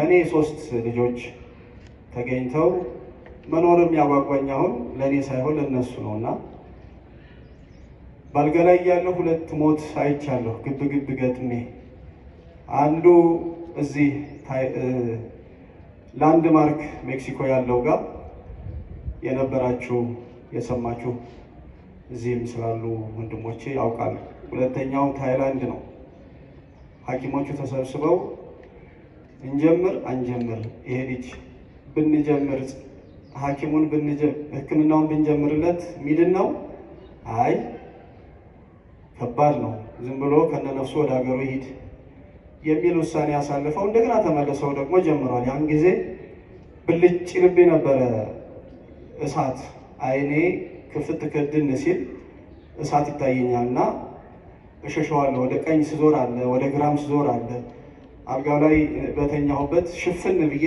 እኔ 3 ልጆች ተገኝተው መኖርም ያጓጓኝ አሁን ለእኔ ሳይሆን ለእነሱ ነውና ባልጋ ላይ ያለው 2 ሞት አይቻለሁ። ግብ ገጥሜ አንዱ እዚህ ላንድማርክ ሜክሲኮ ያለው ጋር የነበራችሁ የሰማችሁ እዚህም ስላሉ ወንድሞቼ ያውቃሉ። ሁለተኛው ታይላንድ ነው። ሐኪሞቹ ተሰብስበው እንጀምር አንጀምር ይሄ ልጅ ብንጀምር ሐኪሙን ሕክምናውን ብንጀምርለት ሚድን ነው፣ አይ ከባድ ነው፣ ዝም ብሎ ከነነፍሱ ወደ ሀገሩ ይሄድ የሚል ውሳኔ ያሳልፈው እንደገና ተመልሰው ደግሞ ጀምሯል። ያን ጊዜ ብልጭ ልቤ ነበረ እሳት አይኔ ክፍት ክድን ሲል እሳት ይታየኛልና እሸሸዋለሁ። ወደ ቀኝ ስዞር አለ፣ ወደ ግራም ስዞር አለ። አልጋው ላይ በተኛሁበት ሽፍን ብዬ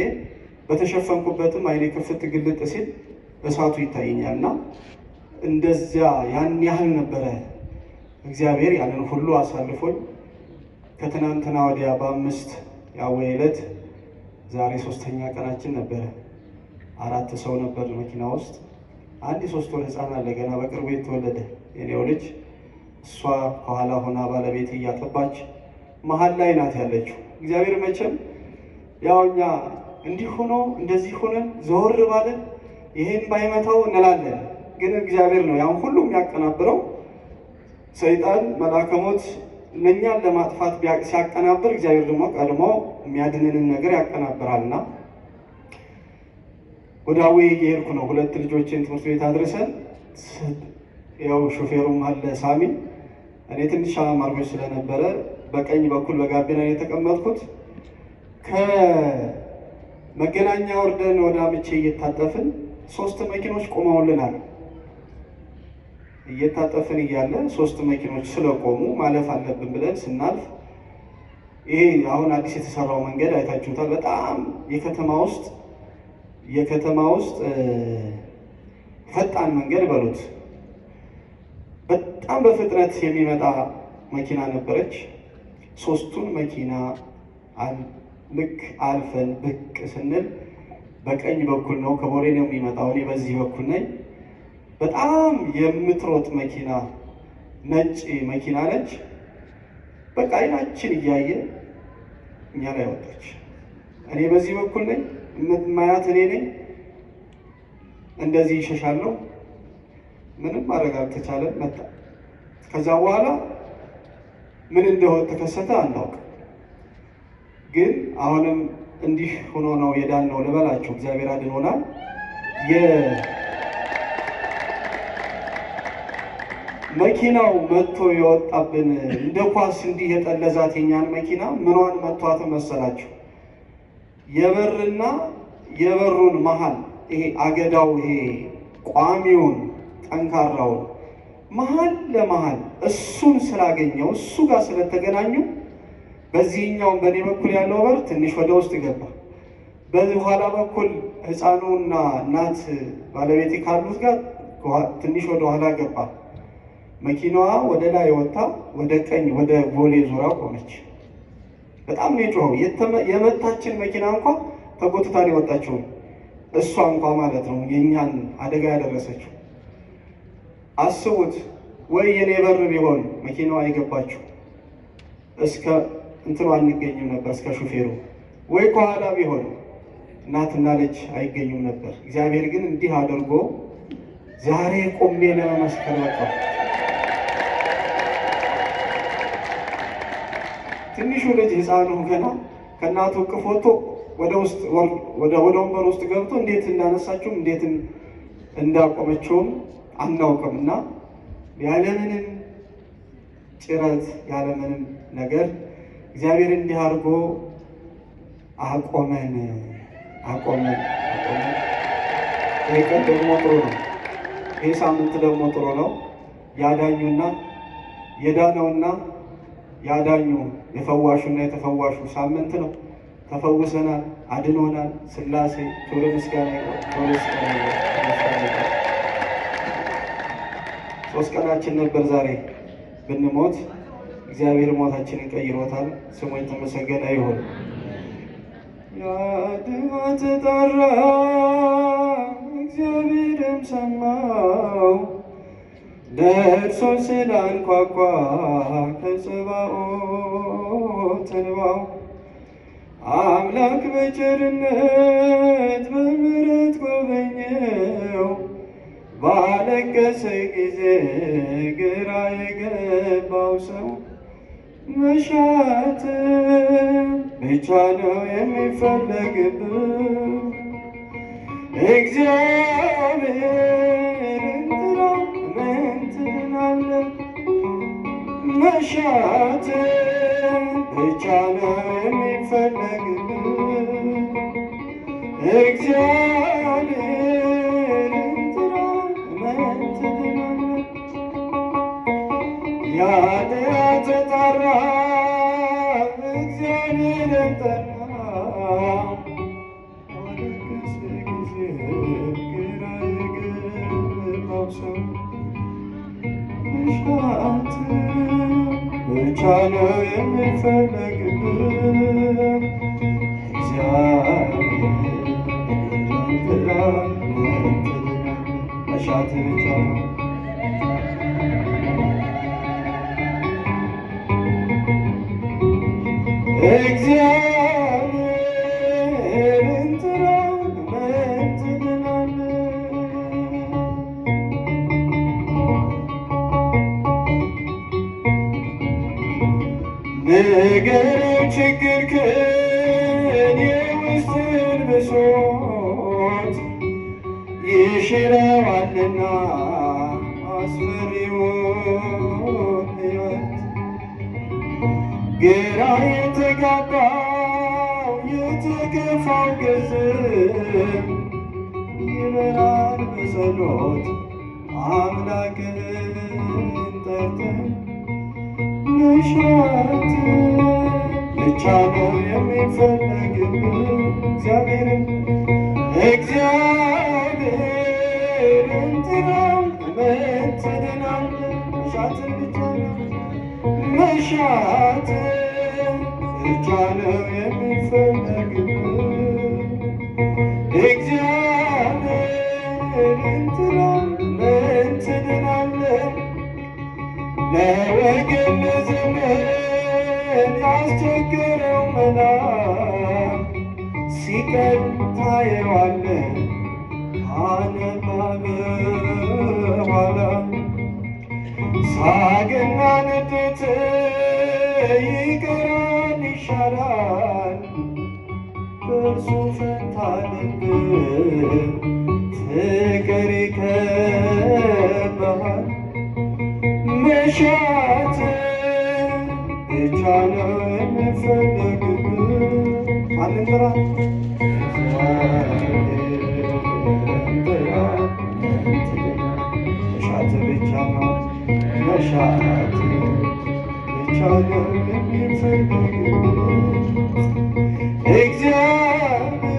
በተሸፈንኩበትም አይኔ ክፍት ግልጥ ሲል እሳቱ ይታየኛልና እንደዚያ ያን ያህል ነበረ። እግዚአብሔር ያንን ሁሉ አሳልፎኝ ከትናንትና ወዲያ በ5 ያወይ ዕለት ዛሬ 3ኛ ቀናችን ነበረ። 4 ሰው ነበር መኪና ውስጥ። አንድ 3 ወር ህፃን አለ ገና በቅርቡ የተወለደ የኔው ልጅ። እሷ ከኋላ ሆና ባለቤት እያጠባች መሀል ላይ ናት ያለችው። እግዚአብሔር መቼም ያው እኛ እንዲህ ሆኖ እንደዚህ ሆነን ዘወር ባለን ይሄን ባይመታው እንላለን፣ ግን እግዚአብሔር ነው ያን ሁሉ የሚያቀናብረው። ሰይጣን መልአከ ሞት እኛን ለማጥፋት ሲያቀናብር እግዚአብሔር ደግሞ ቀድሞ የሚያድንንን ነገር ያቀናብራልና ወደ አዌ እየሄድኩ ነው። 2 ልጆችን ትምህርት ቤት አድርሰን ያው ሾፌሩም አለ ሳሚ። እኔ ትንሽ አማርጎች ስለነበረ በቀኝ በኩል በጋቢና የተቀመጥኩት ከመገናኛ ወርደን ወደ አምቼ እየታጠፍን 3 መኪኖች ቆመውልናል። እየታጠፍን እያለ 3 መኪኖች ስለቆሙ ማለፍ አለብን ብለን ስናልፍ ይሄ አሁን አዲስ የተሰራው መንገድ አይታችሁታል። በጣም የከተማ ውስጥ ፈጣን መንገድ በሉት። በጣም በፍጥነት የሚመጣ መኪና ነበረች። 3ቱን መኪና ልክ አልፈን ብቅ ስንል በቀኝ በኩል ነው፣ ከቦሌ ነው የሚመጣው። እኔ በዚህ በኩል ነኝ። በጣም የምትሮጥ መኪና ነጭ መኪና ነች። በቃ አይናችን እያየ እኛ ላይ ወጣች። እኔ በዚህ በኩል ነኝ፣ የማያት እኔ ነኝ። እንደዚህ ይሸሻለሁ። ምንም ማድረግ አልተቻለም። መጣ። ከዛ በኋላ ምን እንደሆነ ተከሰተ አናውቅ። ግን አሁንም እንዲህ ሆኖ ነው የዳን ነው ልበላችሁ። እግዚአብሔር አድኖናል። መኪናው መጥቶ የወጣብን እንደ ኳስ እንዲህ የጠለዛት የኛን መኪና ምኗን መጥቷት መሰላችሁ? የበርና የበሩን መሃል ይሄ አገዳው ይሄ ቋሚውን ጠንካራውን መሃል ለመሃል እሱን ስላገኘው እሱ ጋር ስለተገናኙ በዚህኛው በኔ በኩል ያለው በር ትንሽ ወደ ውስጥ ገባ። በኋላ በኩል ህፃኑና እናት ባለቤቴ ካሉት ጋር ትንሽ ወደ ኋላ ገባ። መኪናዋ ወደ ላይ ወጣ፣ ወደ ቀኝ ወደ ቦሌ ዙራ ቆመች። በጣም ነው የጮኸው። የመታችን መኪና እንኳን ተጎትታን የወጣችው እሷ እንኳን ማለት ነው የኛን አደጋ ያደረሰችው። አስቡት። ወይ የኔ በር ቢሆን መኪናዋ የገባችው እስከ እንትኑ አንገኝም ነበር እስከ ሹፌሩ። ወይ ከኋላ ቢሆን እናትና ልጅ አይገኙም ነበር። እግዚአብሔር ግን እንዲህ አድርጎ ዛሬ ቆሜ ለመመስከር በቃ። ትንሹ ልጅ ህፃኑ ገና ከእናቱ እቅፍ ወጥቶ ወደ ወንበር ውስጥ ገብቶ እንዴት እንዳነሳችውም እንዴት እንዳቆመችውም አናውቅም። እና ያለምንም ጭረት ያለምንም ነገር እግዚአብሔር እንዲህ አድርጎ አቆመን። ይሄ ቀን ደግሞ ጥሩ ነው። ይሄ ሳምንት ደግሞ ጥሩ ነው። ያዳኙና የዳነውና ያዳኙ የፈዋሹና የተፈዋሹ ሳምንት ነው። ተፈውሰናል፣ አድኖናል። ሥላሴ ክብር ምስጋና ይሁን። 3 ቀናችን ነበር ዛሬ ብንሞት እግዚአብሔር ሞታችንን ቀይሮታል። ስሙ የተመሰገነ ይሁን። ያድማ ተጣራ እግዚአብሔርም ሰማው ደርሶ ስላንኳኳ ከጸባኦት እንባው አምላክ በቸርነት በምሕረት ጎበኘው ባለቀሰ ጊዜ ግራ የገባው ሰው መሻት ብቻ ነው የሚፈለግብህ እግዚአብሔርን ጥራ ምን ትድናለህ መሻት ብቻ ነው የሚፈለግብህ እግዚአብሔርን ጥራ ምን ትድናለህ ያጥያት ተጣራ እግዚአብሔርን ጠራ ባለቀሰ ጊዜ ግራ የገባው ሰው መሻት ብቻ ነው የሚፈለግብህ እግዚአብሔርን ጥራ ምን ትድናለህ መሻት ብቻ ነው እግዚአብሔርን ጥራ ምን ትድናለህ ንገረው ችግርህን የውስጥህን ብሶት ይሽረዋልና አስፈሪውን ሕይወት ግራ የተጋባው የተገፋው ገጽም ይበራል በጸሎት አምላክህን ጠርተህ መሻት ብቻ ነው የሚፈለግብህ እግዚአብሔርን ጥራ ምን ትድናለህ መሻትን ብቻ ነው መሻት ብቻ ነው የሚፈለግብህ እግዚአብሔርን ጥራ ምን ትድናለህ ለወገን ለዘመድ ያስቸገረው መልአክ ሲቀር ታየዋለህ ካነባ በኋላ ሳቅና ንዴት ይቀራል ይሻላል በእርሱ ፈንታ ልብ ፍቅር ይከብሃል መሻት ብቻ ነው የሚፈለግብህ ማንን ጥራ መሻት ብቻ ነው መሻት ብቻ ነው የሚፈለግብህ እግዚአብሔርን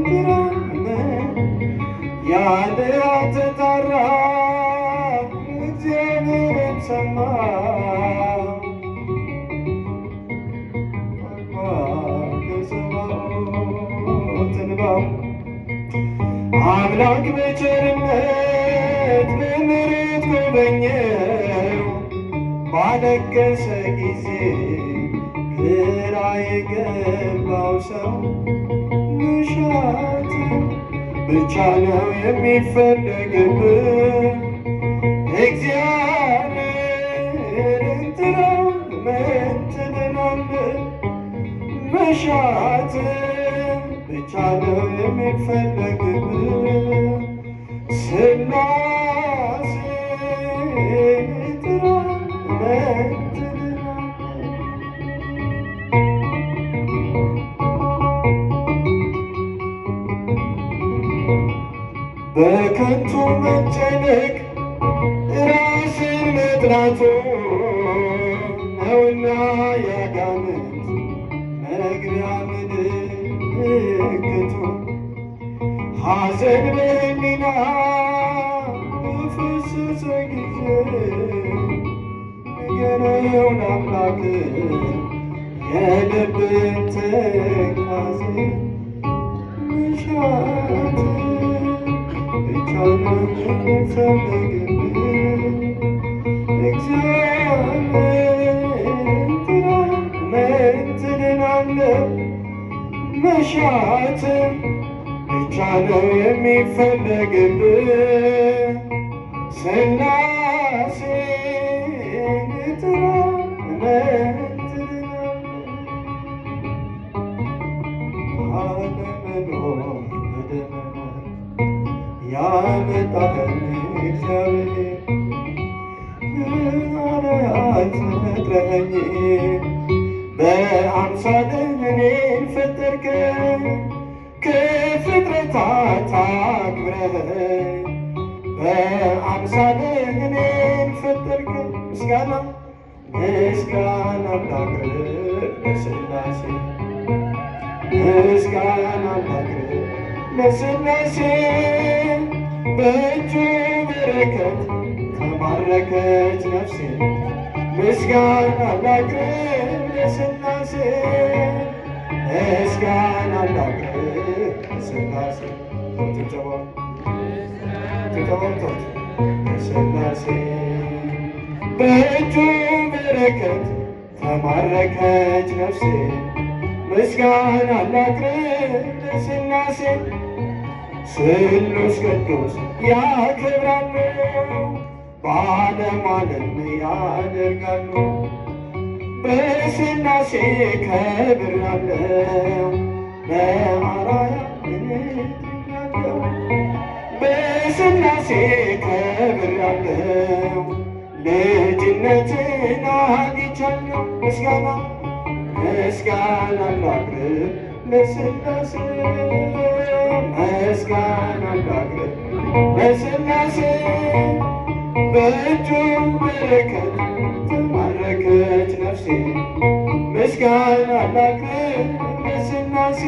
ጥራ ያጥያት ተጣራ እግዚአብሔርም ሰማ ከጸባኦት እንባው አምላክ በቸርነት በምሕረት ጎበኘው ባለቀሰ ጊዜ ግራ የገባው ሰው መሻት ብቻ ነው የሚፈለግብህ እግዚአብሔርን ጥራ ምን ትድናለህ መሻት ብቻ ነው የሚፈለግብህ ሥላሴን ጥራ ምን ትድናለህ በከንቱ መጨነቅ ራስን መጥላቱ ነውና ያጋንንት መግቢያ ምልክቱ ሐዘን በሕሊና በፈሰሰ ጊዜ ንገረው ለአምላክ የልብን ትካዜ መሻት ብቻ ነው የሚፈልግብህ እግዚአብሔርን ጥራ ምን ትድናለህ መሻት ብቻ ነው የሚፈለግብህ ሥላሴን ጥራ ምን ትድናለህ አለመኖር ወደ መኖር ያመጣህን እግዚአብሔር አርአያት ፈጥረኸኝ በአምሳልህ እኔን ፈጠርከኝ ከፍጥረታት አክብረኸኝ በአምሳልህ እኔን ፈጠርከኝ ምስጋና ላቅርብ ለሥላሴ ምስጋና ላቅርብ ለሥላሴ በእጁ በረከት ተባረከች ነፍሴ ምስጋና ላቅርብ ለሥላሴ ምስጋና ላቅርብ ለሥላሴ ለሥላሴ በእጁ በረከት ተባረከች ነፍሴ ምስጋና ላቅርብ ለሥላሴ ስሉስ ቅዱስ ያከብራሉ በዓለም ያደርጋሉ በሥላሴ ከብራለው በአርአያ እገኛለሁ በሥላሴ ከብራለው ልጅነትን አግኝቻለሁ ምስጋና ላቅርብ ለሥላሴ ምስጋና ላቅርብ ለሥላሴ በእጁ በረከት ተባረከች ነፍሴ ምስጋና ላቅርብ ለሥላሴ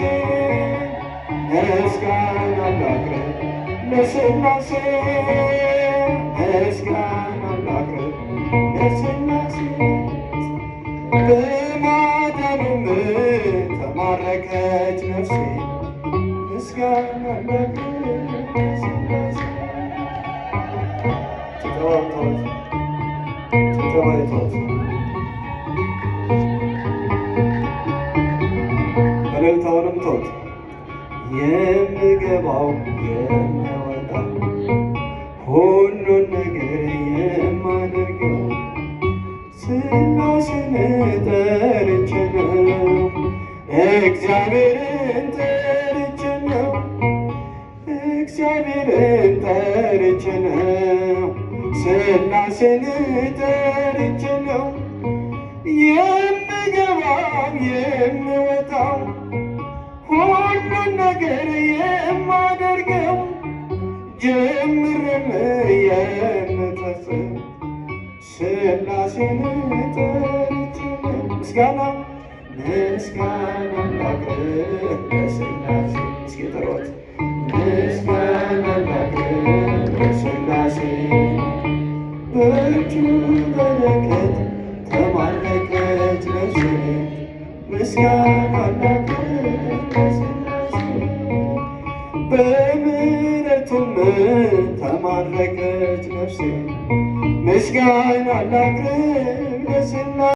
ምስጋና ላቅርብ ለሥላሴ ምስጋና ላቅርብ ለሥላሴ በማዳኑም ተባረከች ነፍሴ ምስጋና ላቅርብ ለሥላሴ እልልታውንም ተውት የምገባው የምወጣው ሁሉን ነገር የማደርገው ሥላሴን ጠርቼ ነው እግዚአብሔርን ጠርቼ ነው እግዚአብሔርን ጠርቼ ነው ሥላሴን ጠርቼ ነው የምገባው የምወጣው ሁሉን ነገር የማደርገው ጀምሬም የምፈጽም ሥላሴን ጠርቼ ነው ምስጋና ላቅርብ ለሥላሴ እስኪ ጥሩት ምስጋና ላቅርብ ለሥላሴ በእጁ በረከት ተባረከች ነፍሴ ምስጋና ላቅርብ ለሥላሴ በምሕረቱም ተባረከች ነፍሴ ምስጋና ላቅርብ ለሥላሴ